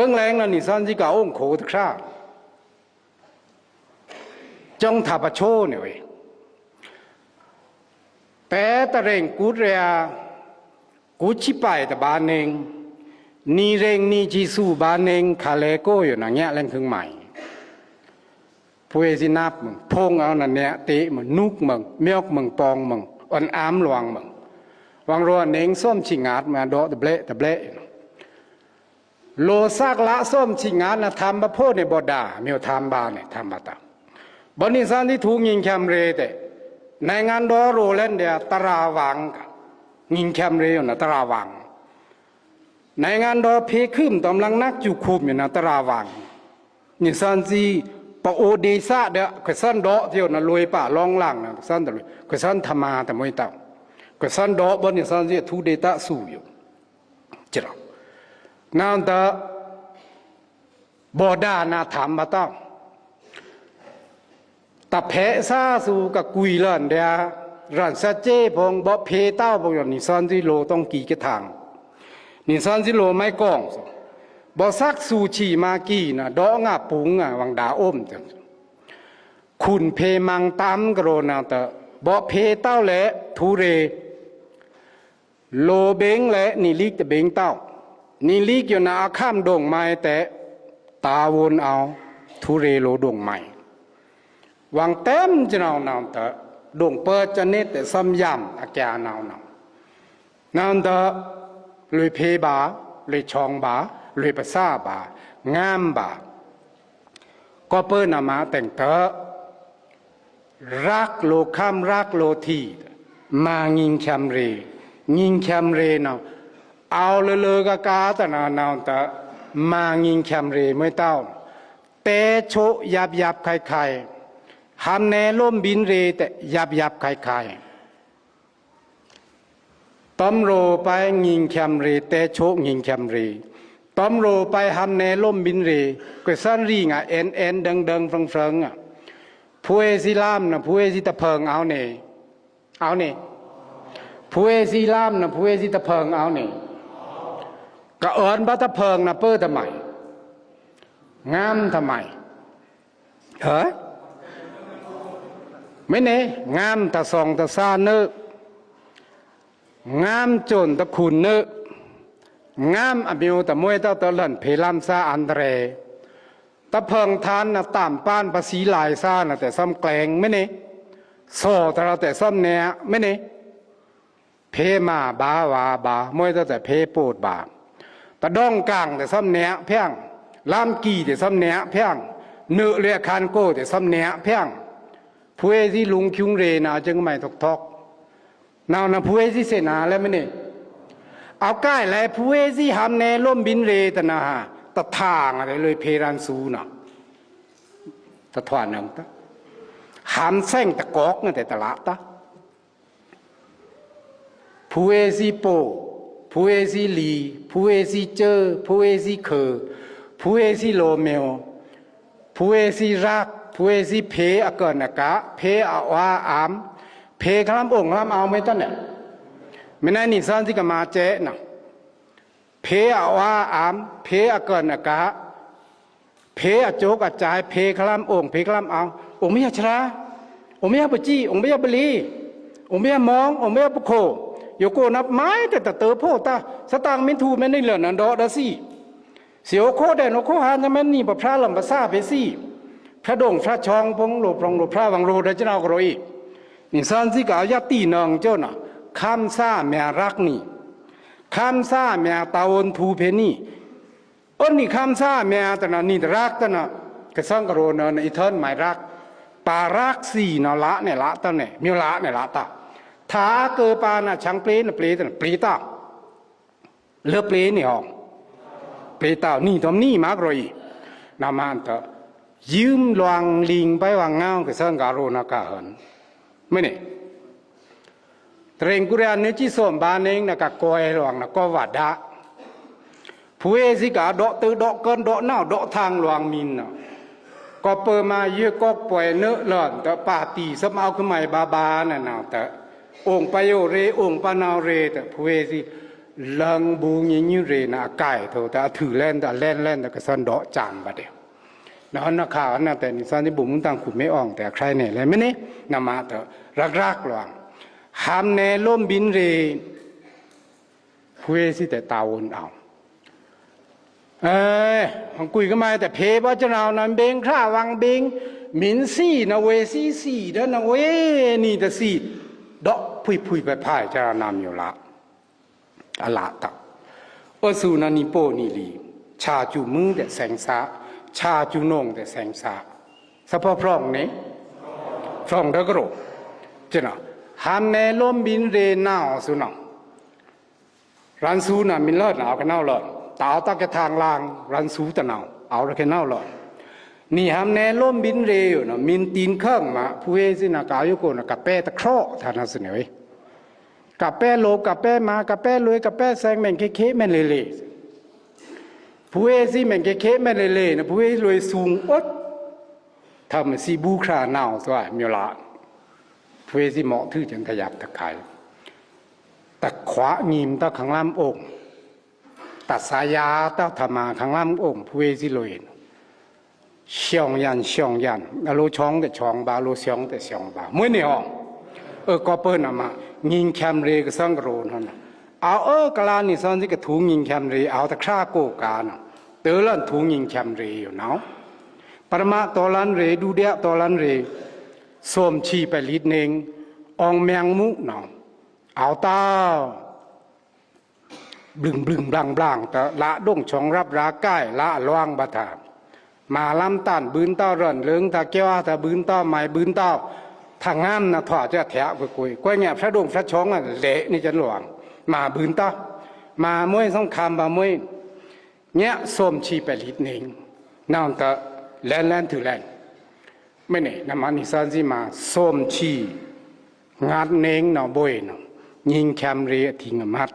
bưng lên là nị san gì cả ông khổ thực ra trong tháp chô này vậy bé ta rèn cút ra cút chi bài ta ba neng ni rèn ni chi su ba neng khá lệ côอยู่นะnghe lên thương mạiผู้สินับมึงพงเอานั่นเนี่ยเตะมึงนุกมึงเมียกมึงปองมึงอ่อนอ้ามหลวงมึงวางรัวเน่งส้มชิงอาดมาดอตะเบะตะเบะโลซากละส้มชิงอาดนะทำมาพูดในบดาเมียวทำบาเนี่ยทำมาตาบนิสานที่ถูกยิงแคมเรแต่ในงานดอโรเล่นเดียตราวังยิงแคมเรอยู่นะตราวังในงานดอเพขึ้นตำลังนักจุคุมอยู่นะตราวังนิสานซีปะโอเดซ่าเด้อขสันดอเที่ยวนะรวยป่าลองล่างนะสันตะลุยขสันธรรมาแต่ไม่เต่าขสันดอบนนี่สันเสียทูเดต้าสู้อยู่จ้ะนั่นแต่บอดานาถามมาต้องแต่เพะซาสู้กับกุยเล่นเดียรันซาเจ้พงบ่เพเต้าพงอย่างนี่สันที่โลต้องกี่กระถางนี่สันที่โลไม่กองบ่ซักสูชีมากี้นะดองาปุงวังดาอมจังคุณเพมังตามกโรนาตะบ่เพเต้าและทุเรโลเบงและนิลิกตะเบงเต้านิลิกอยู่นาข้ามดงไม้แต่ตาวนเอาทุเรโลดงไม้วังเต็มจะนาวตะดงเปิดจะเนตแต่ซ้ำยำอาแกนานาวตะเลยเพบาเลยชองบาเลยภาษาบางามบาก็เปิ้นมาแต่งเถอะรักโลคำรักโลทีมายิงแคมเรยิงแคมเรเนาะเอาเลยกะกาตนาวแต่มายิงแคมเรไม่เต้าเตโชยับไข่ทำแนล่มบินเรแต่ยับไข่ตำโรไปยิงแคมเรเตโชยิงแคมเรตำโรไปทำแนล่มบินเรก็สั้นรีงเอ็นดังฟังผู้เอซิลามนะผู้เอซิตะเพิงเอาเนี่ยผู้เอซิลามนะผู้เอซิตะเพิงเอาเนี่ยกะเอิญบัตะเพิงนะเปิ้ลทำไมงามทำไมเหรอไม่เนี่ยงามตะซองตะซาเนองามจนตะขุนเนองามอมิวตะมวยเต้าตะเล่นเพลามซาอันเรตะเพิงทานนะตามป้านภาษีลายซานะแต่ซ้ำแกงไม่เนี่ยโซ่แต่เราแต่ซ้ำเนี้ยไม่เนี่ยเพมาบาวามวยเต้าแต่เพโปดบาตะดองกลางแต่ซ้ำเนี้ยเพียงลามกีแต่ซ้ำเนี้ยเพียงเนื้อเรียคานโก้แต่ซ้ำเนี้ยเพียงผู้เอที่ลุงคิงเรนะจึงไม่ทอกนาวนะผู้เอที่เสนาแล้วไม่เนี่ยเอาใกล้แล้วผู้เอซี่ทำแนล่มบินเรตนะฮะตะทางอะไรเลยเพรันซูน่ะตะทวานนั่งตะหามแซงตะกอกนั่นแต่ตะละตะผู้เอซี่โปผู้เอซี่ลีผู้เอซี่เจอผู้เอซี่เคอผู้เอซี่โลเมลผู้เอซี่รักผู้เอซี่เพอเกินกะเพอว่าอามเพคลำองคลำเอาไม่ตั้งเนี่ยไม่น่านิสันที่กมาเจ๊นะเพอว่าอามเพอเกินกะเพอโจกจายเพคลำองเพคลำเอาองไม่ยาชราองไม่ยาปจีองไม่ยาบลีองไม่ยามององไม่ยาปุโคโยโกนับไม้แต่เตอโพตาสตางมินทูไม่ได้เหลือนันดอดาซี่เสียวโคแดนโคหานจะไม่นี่ปะพระลำปะซาเพซี่พระดงพระชองพงโลปรองโลพระวังโลเดจนาวกรอยนิสันที่กายตีนองเจ้าน่ะคำซ่าเมียรักนี่คำซ่าเมียตาวนทูเพนี่อันนี้คำซ่าเมียแต่น่ะนี่รักแต่น่ะกระสังกระโรนอีเทิร์นหมายรักปารักสี่น่ะละเนี่ยละตั้งเนี่ยมีละเนี่ยละตาถ้าเกิดปาน่ะช่างเปลี่ยนเปลี่ยนเปลี่ยนตาเลือเปลี่ยนนี่หองเปลี่ยนตานี่ทำนี่มากเลยนามันเถอะยืมลวงลิงไปวางเงากระสังกระโรนากาหันไม่เนี่ยเตรงกุเรียนนี้ที่ส่วนบ้านเองนะกับกอยหลวงนะก็วัดดะผู้เอสิกาดอกตือดอกเกินดอกเน่าดอกทางหลวงมินนะก็เปิดมาเยอะก็ป่วยเนื้อหลอนแต่ป่าตีสมเอาขึ้นใหม่บาน่ะนะแต่องค์ปโยเรองค์ปนาวเรแต่ผู้เอสิ ลังบูญิญยุเรนะไก่โทแต่ถือเล่นแต่เล่นแต่ก็สันดอจามบะเดียวนั่นนักข่าวนั่นแต่นิสันที่บุ้งตั้งขุดไม่อ่องแต่ใครเนี่ยเลยไม่เนี่ยนำมาเถอะรักหลวงหามเนล่มบินเรผู้เอสิแต่ตาวนเอาของกุยก็มาแต่เพย์ว่าจะเอานั่นเบงข้าวังเบงมินซี่นะเวซี่เด้อนะเวนี่แต่ซี่ดอกพุยไปพ่ายจะนำอยู่ละอะละตับสูนันนิโปนิลีชาจูมือแต่แสงสาชาจูนงแต่แสงสาสะพอพร้องเนี่ยพร้องเด็กโรเจ้าหามเนลมบินเรน่าสุนังรันสูน่ะมินเลิศเอากันเน่าเลยตาตักทางลางรันสูตะเน่าเอาแล้วแค่เน่าเลยนี่หามเนลมบินเรอยู่นะมินตีนข้างมาผู้เอสินะกายุโกนะกับเป้ตะเคราะห์ท่านนั่นสิเนี่ยกับแป้โลกับแป้มากับแป้รวยกับแป้แซงแม่งเค้แม่งเล่ผู้เอซีแม่งเค้แม่งเล่นะผู้เอรวยสูงอดทำซีบูคราหนาวสวยมีละผู้เอซีเหมาะที่จะขยับตะไคร้ตะขวางิมตะขังลำองค์ตัดสายาตะธรรมาขังลำองค์ผู้เอซีรวยช่องยันอโลช่องแต่ช่องบาโลช่องแต่ช่องบาเมื่อเนี่ยก็เปิ้นมายิงแคมเรก็สังกโรนนะเอากลานี่สันที่กระถุงยิงแคมเรเอาตะคราโกกานะเตอลันถุงยิงแคมเรอยู่เนาะปรมาตอลันเรดูเดียตอลันเรส้มชีไปลิดเนงองแมงมุเนาะเอาเต้าบึงบลังแต่ละด้งช่องรับราใกล้ละล่วงบาถามาลำตันบืนเต้าร่อนเลืองตะเกียวตะบืนเต้าไม้บืนเต้าทางงามนะถอดจะแถะกุยก้อยเงียบพระดงพระช้องอ่ะเละนี่จะหลวงมาบืนต้ามามวยสงครามบามวยเนี้ยส้มชีไปลิดเนงนอนตะแลนถือแลนไม่เนี่ยน้ำมันนิสันสิมาส้มชีงัดเนงเนาะบอยเนาะยิงแคมเรียทิ้งมัด